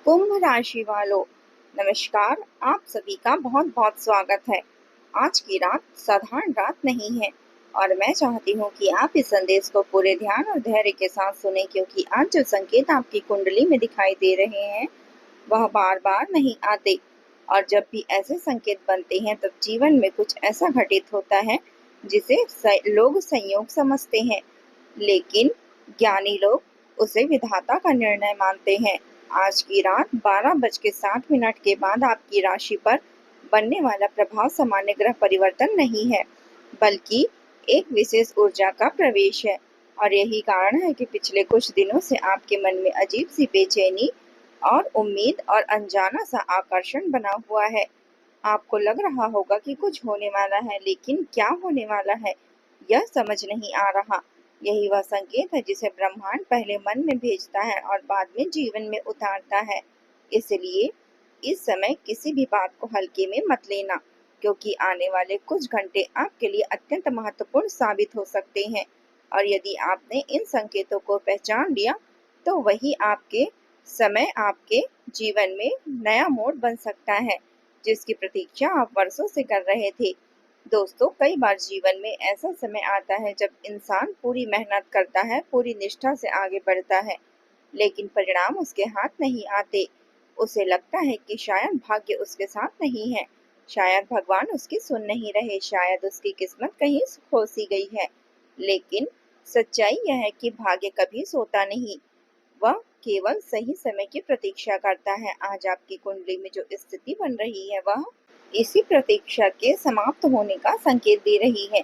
कुंभ राशि वालों, नमस्कार। आप सभी का बहुत बहुत स्वागत है। आज की रात साधारण रात नहीं है और मैं चाहती हूँ कि आप इस संदेश को पूरे ध्यान और धैर्य के साथ सुने, क्योंकि आज जो संकेत आपकी कुंडली में दिखाई दे रहे हैं वह बार बार नहीं आते। और जब भी ऐसे संकेत बनते हैं तब जीवन में कुछ ऐसा घटित होता है जिसे लोग संयोग समझते हैं, लेकिन ज्ञानी लोग उसे विधाता का निर्णय मानते हैं। आज की रात 12:07 के बाद आपकी राशि पर बनने वाला प्रभाव सामान्य ग्रह परिवर्तन नहीं है, बल्कि एक विशेष ऊर्जा का प्रवेश है। और यही कारण है कि पिछले कुछ दिनों से आपके मन में अजीब सी बेचैनी और उम्मीद और अनजाना सा आकर्षण बना हुआ है। आपको लग रहा होगा कि कुछ होने वाला है, लेकिन क्या होने वाला है यह समझ नहीं आ रहा। यही वह संकेत है जिसे ब्रह्मांड पहले मन में भेजता है और बाद में जीवन में उतारता है। इसलिए इस समय किसी भी बात को हल्के में मत लेना, क्योंकि आने वाले कुछ घंटे आपके लिए अत्यंत महत्वपूर्ण साबित हो सकते हैं। और यदि आपने इन संकेतों को पहचान लिया तो वही आपके समय आपके जीवन में नया मोड़ बन सकता है, जिसकी प्रतीक्षा आप वर्षों से कर रहे थे। दोस्तों, कई बार जीवन में ऐसा समय आता है जब इंसान पूरी मेहनत करता है, पूरी निष्ठा से आगे बढ़ता है, लेकिन परिणाम उसके हाथ नहीं आते। उसे लगता है कि शायद भाग्य उसके साथ नहीं है, शायद भगवान उसकी सुन नहीं रहे, शायद उसकी किस्मत कहीं खो सी गई है। लेकिन सच्चाई यह है कि भाग्य कभी सोता नहीं, वह केवल सही समय की प्रतीक्षा करता है। आज आपकी कुंडली में जो स्थिति बन रही है वह इसी प्रतीक्षा के समाप्त होने का संकेत दे रही है।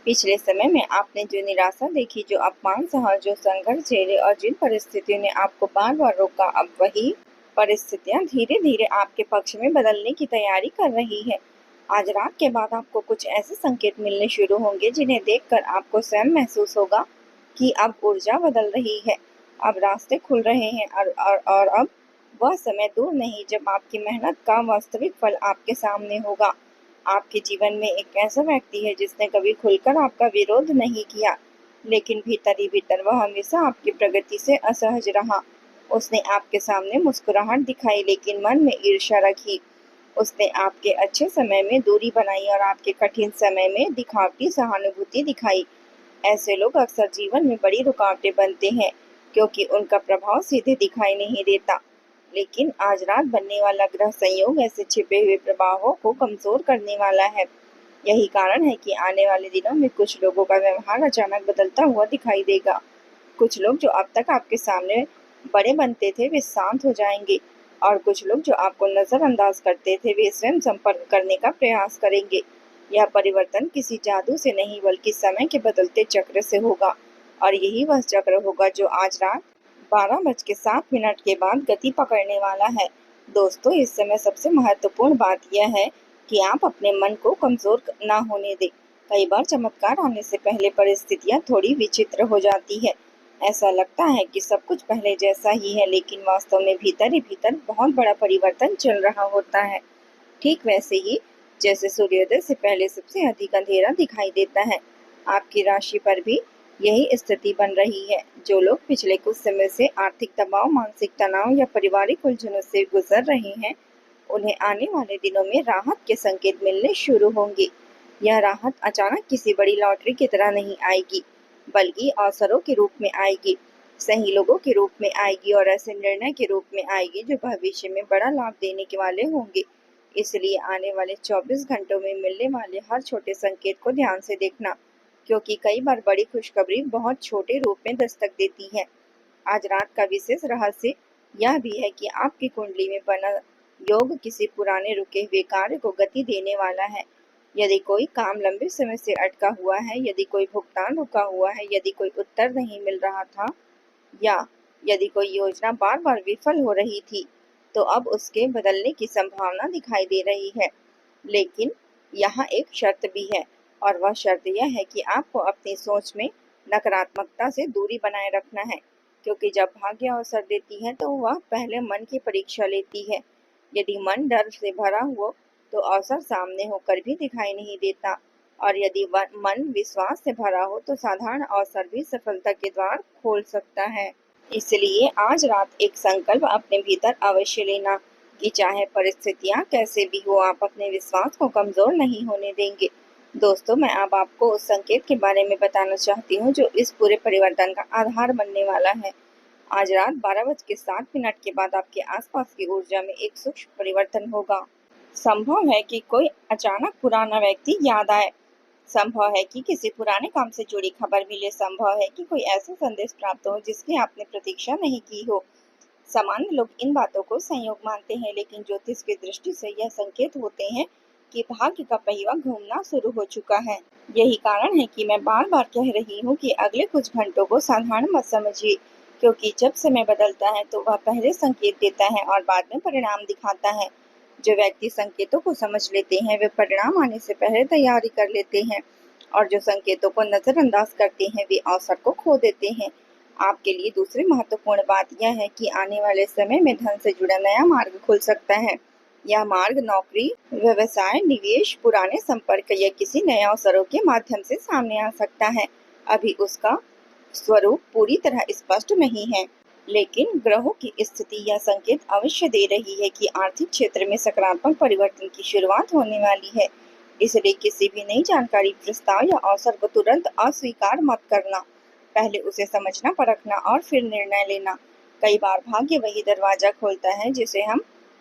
पिछले समय में आपने जो निराशा देखी, जो अपमान सहा, जो संघर्ष झेले और जिन परिस्थितियों ने आपको बार बार रोका, अब वही परिस्थितियां धीरे धीरे आपके पक्ष में बदलने की तैयारी कर रही है। आज रात के बाद आपको कुछ ऐसे संकेत मिलने शुरू होंगे जिन्हें देखकर आपको स्वयं महसूस होगा कि अब ऊर्जा बदल रही है, अब रास्ते खुल रहे हैं और अब वह समय दूर नहीं जब आपकी मेहनत का वास्तविक फल आपके सामने होगा। आपके जीवन में एक ऐसा व्यक्ति है जिसने कभी खुलकर आपका विरोध नहीं किया, लेकिन भीतर ही भीतर वह हमेशा आपकी प्रगति से असहज रहा। उसने आपके सामने मुस्कुराहट दिखाई, लेकिन मन में ईर्ष्या रखी। उसने आपके अच्छे समय में दूरी बनाई और आपके कठिन समय में दिखावटी सहानुभूति दिखाई। ऐसे लोग अक्सर जीवन में बड़ी रुकावटें बनते हैं, क्योंकि उनका प्रभाव सीधे दिखाई नहीं देता। लेकिन आज रात बनने वाला ग्रह संयोग ऐसे छिपे हुए प्रभावों को कमजोर करने वाला है। यही कारण है कि आने वाले दिनों में कुछ लोगों का व्यवहार अचानक बदलता हुआ दिखाई देगा। कुछ लोग जो अब तक आपके सामने बड़े बनते थे वे शांत हो जाएंगे, और कुछ लोग जो आपको नजरअंदाज करते थे वे स्वयं संपर्क करने का प्रयास करेंगे। यह परिवर्तन किसी जादू से नहीं, बल्कि समय के बदलते चक्र से होगा। और यही वह चक्र होगा जो आज रात 12:07 के बाद गति पकड़ने वाला है। दोस्तों, इस समय सबसे महत्वपूर्ण बात यह है कि आप अपने मन को कमजोर ना होने दें। कई बार चमत्कार आने से पहले परिस्थितियां थोड़ी विचित्र हो जाती है। ऐसा लगता है कि सब कुछ पहले जैसा ही है, लेकिन वास्तव में भीतर ही भीतर बहुत बड़ा परिवर्तन चल रहा होता है। ठीक वैसे ही जैसे सूर्योदय से पहले सबसे अधिक अंधेरा दिखाई देता है, आपकी राशि पर भी यही स्थिति बन रही है। जो लोग पिछले कुछ समय से आर्थिक दबाव, मानसिक तनाव या पारिवारिक उलझनों से गुजर रहे हैं, उन्हें आने वाले दिनों में राहत के संकेत मिलने शुरू होंगे। यह राहत अचानक किसी बड़ी लॉटरी की तरह नहीं आएगी, बल्कि अवसरों के रूप में आएगी, सही लोगों के रूप में आएगी और ऐसे निर्णय के रूप में आएगी जो भविष्य में बड़ा लाभ देने के वाले होंगे। इसलिए आने वाले 24 घंटों में मिलने वाले हर छोटे संकेत को ध्यान से देखना, क्योंकि कई बार बड़ी खुशखबरी बहुत छोटे रूप में दस्तक देती है। आज रात का विशेष रहस्य यह भी है कि आपकी कुंडली में बना योग किसी पुराने रुके हुए कार्य को गति देने वाला है। यदि कोई काम लंबे समय से अटका हुआ है, यदि कोई भुगतान रुका हुआ है, यदि कोई उत्तर नहीं मिल रहा था, या यदि कोई योजना बार बार विफल हो रही थी, तो अब उसके बदलने की संभावना दिखाई दे रही है। लेकिन यहाँ एक शर्त भी है, और वह शर्त यह है कि आपको अपनी सोच में नकारात्मकता से दूरी बनाए रखना है, क्योंकि जब भाग्य अवसर देती है तो वह पहले मन की परीक्षा लेती है। यदि मन डर से भरा हो तो अवसर सामने होकर भी दिखाई नहीं देता, और यदि मन विश्वास से भरा हो तो साधारण अवसर भी सफलता के द्वार खोल सकता है। इसलिए आज रात एक संकल्प अपने भीतर अवश्य लेना कि चाहे परिस्थितियां कैसे भी हो, आप अपने विश्वास को कमजोर नहीं होने देंगे। दोस्तों, मैं अब आपको उस संकेत के बारे में बताना चाहती हूँ जो इस पूरे परिवर्तन का आधार बनने वाला है। आज रात 12:07 के बाद आपके आसपास की ऊर्जा में एक सूक्ष्म परिवर्तन होगा। संभव है कि कोई अचानक पुराना व्यक्ति याद आए, संभव है कि किसी पुराने काम से जुड़ी खबर मिले, संभव है कि कोई ऐसा संदेश प्राप्त हो जिसकी आपने प्रतीक्षा नहीं की हो। सामान्य लोग इन बातों को संयोग मानते हैं, लेकिन ज्योतिष की दृष्टि से यह संकेत होते हैं कि भाग्य का पहिया घूमना शुरू हो चुका है। यही कारण है कि मैं बार बार कह रही हूँ कि अगले कुछ घंटों को साधारण मत समझिए, क्योंकि जब समय बदलता है तो वह पहले संकेत देता है और बाद में परिणाम दिखाता है। जो व्यक्ति संकेतों को समझ लेते हैं वे परिणाम आने से पहले तैयारी कर लेते हैं, और जो संकेतों को नजरअंदाज करते हैं वे अवसर को खो देते हैं। आपके लिए दूसरी महत्वपूर्ण बात यह है कि आने वाले समय में धन से जुड़ा नया मार्ग खुल सकता है। यह मार्ग नौकरी, व्यवसाय, निवेश, पुराने संपर्क या किसी नए अवसरों के माध्यम से सामने आ सकता है। अभी उसका स्वरूप पूरी तरह स्पष्ट नहीं है, लेकिन ग्रहों की स्थिति यह संकेत अवश्य दे रही है कि आर्थिक क्षेत्र में सकारात्मक परिवर्तन की शुरुआत होने वाली है। इसलिए किसी भी नई जानकारी, प्रस्ताव या अवसर को तुरंत अस्वीकार मत करना। पहले उसे समझना, परखना और फिर निर्णय लेना। कई बार भाग्य वही दरवाजा खोलता है जिसे हम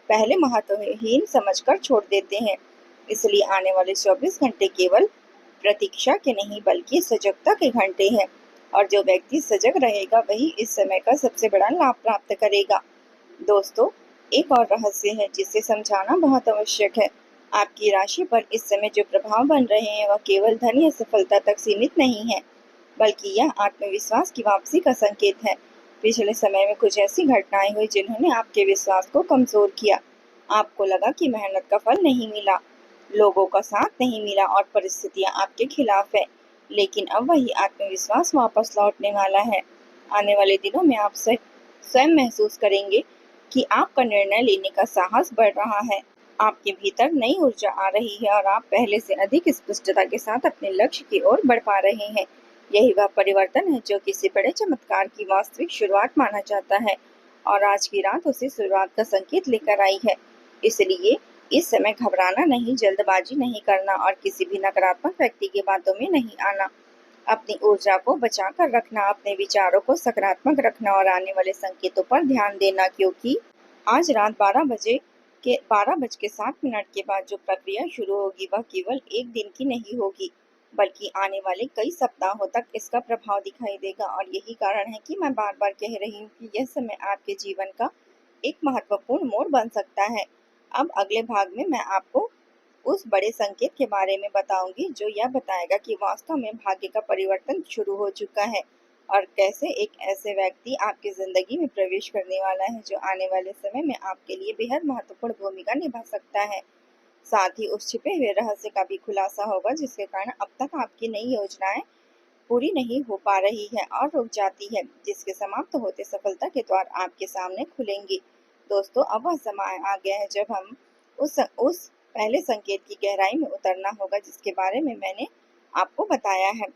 पहले महत्वहीन समझकर छोड़ देते हैं। इसलिए आने वाले 24 घंटे केवल प्रतीक्षा के नहीं बल्कि सजगता के घंटे हैं, और जो व्यक्ति सजग रहेगा वही इस समय का सबसे बड़ा लाभ प्राप्त करेगा। दोस्तों, एक और रहस्य है जिसे समझाना बहुत आवश्यक है। आपकी राशि पर इस समय जो प्रभाव बन रहे हैं वह केवल धन या सफलता तक सीमित नहीं है, बल्कि यह आत्मविश्वास की वापसी का संकेत है। पिछले समय में कुछ ऐसी घटनाएं हुई जिन्होंने आपके विश्वास को कमजोर किया। आपको लगा कि मेहनत का फल नहीं मिला, लोगों का साथ नहीं मिला और परिस्थितियां आपके खिलाफ है। लेकिन अब वही आत्मविश्वास वापस लौटने वाला है। आने वाले दिनों में आप स्वयं महसूस करेंगे कि आपका निर्णय लेने का साहस बढ़ रहा है। आपके भीतर नई ऊर्जा आ रही है और आप पहले से अधिक स्पष्टता के साथ अपने लक्ष्य की ओर बढ़ पा रहे हैं। यही वह परिवर्तन है जो किसी बड़े चमत्कार की वास्तविक शुरुआत माना जाता है, और आज की रात उसी शुरुआत का संकेत लेकर आई है। इसलिए इस समय घबराना नहीं, जल्दबाजी नहीं करना और किसी भी नकारात्मक व्यक्ति की बातों में नहीं आना। अपनी ऊर्जा को बचा कर रखना, अपने विचारों को सकारात्मक रखना और आने वाले संकेतों पर ध्यान देना, क्योंकि आज रात 12:07 के बाद जो प्रक्रिया शुरू होगी वह केवल एक दिन की नहीं होगी, बल्कि आने वाले कई सप्ताहों तक इसका प्रभाव दिखाई देगा। और यही कारण है कि मैं बार बार कह रही हूँ कि यह समय आपके जीवन का एक महत्वपूर्ण मोड़ बन सकता है। अब अगले भाग में मैं आपको उस बड़े संकेत के बारे में बताऊंगी जो यह बताएगा कि वास्तव में भाग्य का परिवर्तन शुरू हो चुका है, और कैसे एक ऐसे व्यक्ति आपकी जिंदगी में प्रवेश करने वाला है जो आने वाले समय में आपके लिए बेहद महत्वपूर्ण भूमिका निभा सकता है। साथ ही उस छिपे हुए रहस्य का भी खुलासा होगा जिसके कारण अब तक आपकी नई योजनाएं पूरी नहीं हो पा रही है और रुक जाती है, जिसके समाप्त होते सफलता के द्वार आपके सामने खुलेंगे। दोस्तों, अब वह समय आ गया है जब हम उस पहले संकेत की गहराई में उतरना होगा जिसके बारे में मैंने आपको बताया है।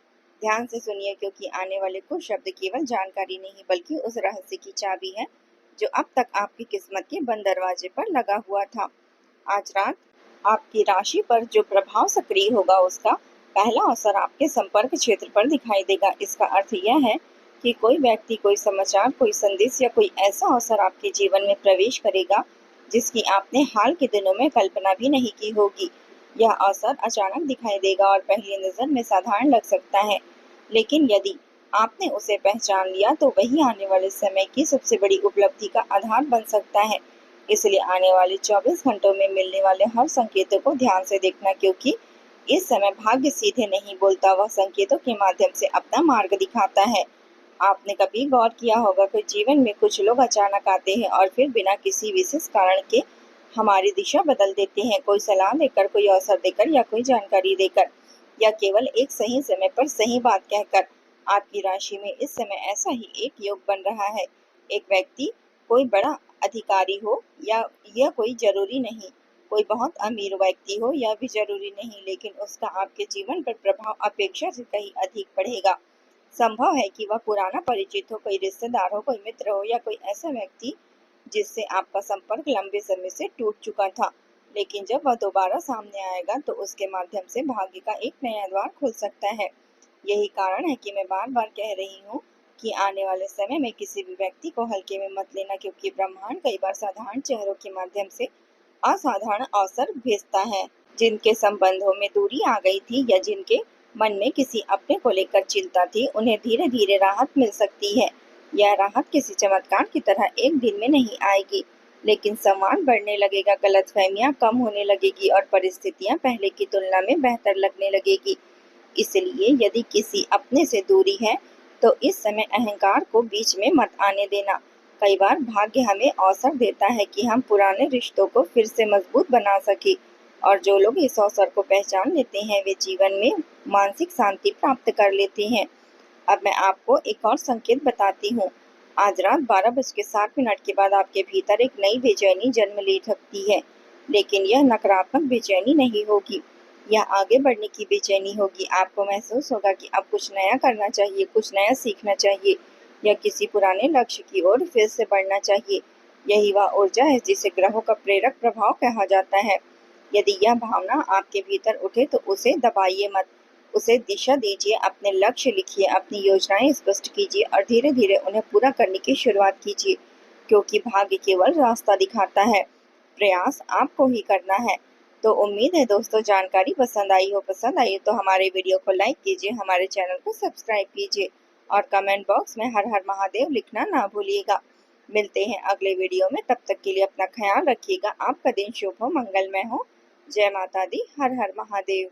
ध्यान से सुनिए, क्योंकि आने वाले कुछ शब्द केवल जानकारी नहीं बल्कि उस रहस्य की चाबी है जो अब तक आपकी किस्मत के बंद दरवाजे पर लगा हुआ था। आज रात आपकी राशि पर जो प्रभाव सक्रिय होगा उसका पहला असर आपके संपर्क क्षेत्र पर दिखाई देगा। इसका अर्थ यह है कि कोई व्यक्ति, कोई समाचार, कोई संदेश या कोई ऐसा अवसर आपके जीवन में प्रवेश करेगा जिसकी आपने हाल के दिनों में कल्पना भी नहीं की होगी। यह अवसर अचानक दिखाई देगा और पहली नजर में साधारण लग सकता है, लेकिन यदि आपने उसे पहचान लिया तो वही आने वाले समय की सबसे बड़ी उपलब्धि का आधार बन सकता है। इसलिए आने वाले 24 घंटों में मिलने वाले हर संकेतों को ध्यान से देखना, क्योंकि इस समय भाग्य सीधे नहीं बोलता, वह संकेतों के माध्यम से अपना मार्ग दिखाता है। आपने कभी गौर किया होगा कि जीवन में कुछ लोग अचानक आते हैं और फिर बिना किसी विशेष कारण के हमारी दिशा बदल देते हैं, कोई सलाह देकर, कोई अवसर देकर या कोई जानकारी देकर, या केवल एक सही समय पर सही बात कहकर। आपकी राशि में इस समय ऐसा ही एक योग बन रहा है। एक व्यक्ति, कोई बड़ा अधिकारी हो या यह कोई जरूरी नहीं, कोई बहुत अमीर व्यक्ति हो यह भी जरूरी नहीं, लेकिन उसका आपके जीवन पर प्रभाव अपेक्षा से कहीं अधिक पड़ेगा। संभव है कि वह पुराना परिचित हो, कोई रिश्तेदार हो, कोई मित्र हो या कोई ऐसा व्यक्ति जिससे आपका संपर्क लंबे समय से टूट चुका था। लेकिन जब वह दोबारा सामने आएगा तो उसके माध्यम से भाग्य का एक नया द्वार खुल सकता है। यही कारण है कि मैं बार बार कह रही हूँ कि आने वाले समय में किसी भी व्यक्ति को हल्के में मत लेना, क्योंकि ब्रह्मांड कई बार साधारण चेहरों के माध्यम से असाधारण अवसर भेजता है। जिनके संबंधों में दूरी आ गई थी या जिनके मन में किसी अपने को लेकर चिंता थी, उन्हें धीरे धीरे राहत मिल सकती है। यह राहत किसी चमत्कार की तरह एक दिन में नहीं आएगी, लेकिन सम्मान बढ़ने लगेगा, गलतफहमियां कम होने लगेगी और परिस्थितियां पहले की तुलना में बेहतर लगने लगेगी। इसलिए यदि किसी अपने से दूरी है तो इस समय अहंकार को बीच में मत आने देना। कई बार भाग्य हमें अवसर देता है कि हम पुराने रिश्तों को फिर से मजबूत बना सके, और जो लोग इस अवसर को पहचान लेते हैं वे जीवन में मानसिक शांति प्राप्त कर लेते हैं। अब मैं आपको एक और संकेत बताती हूँ। आज रात 12:07 के बाद आपके भीतर एक नई बेचैनी जन्म ले सकती है, लेकिन यह नकारात्मक बेचैनी नहीं होगी। यह आगे बढ़ने की बेचैनी होगी। आपको महसूस होगा कि अब कुछ नया करना चाहिए, कुछ नया सीखना चाहिए या किसी पुराने लक्ष्य की ओर फिर से बढ़ना चाहिए। यही वह ऊर्जा है जिसे ग्रहों का प्रेरक प्रभाव कहा जाता है। यदि यह भावना आपके भीतर उठे तो उसे दबाइए मत, उसे दिशा दीजिए, अपने लक्ष्य लिखिए, अपनी योजनाएं स्पष्ट कीजिए और धीरे धीरे उन्हें पूरा करने की शुरुआत कीजिए, क्योंकि भाग्य केवल रास्ता दिखाता है, प्रयास आपको ही करना है। तो उम्मीद है दोस्तों जानकारी पसंद आई हो। पसंद आई तो हमारे वीडियो को लाइक कीजिए, हमारे चैनल को सब्सक्राइब कीजिए और कमेंट बॉक्स में हर हर महादेव लिखना ना भूलिएगा। मिलते हैं अगले वीडियो में, तब तक के लिए अपना ख्याल रखिएगा। आपका दिन शुभ हो, मंगलमय हो। जय माता दी। हर हर महादेव।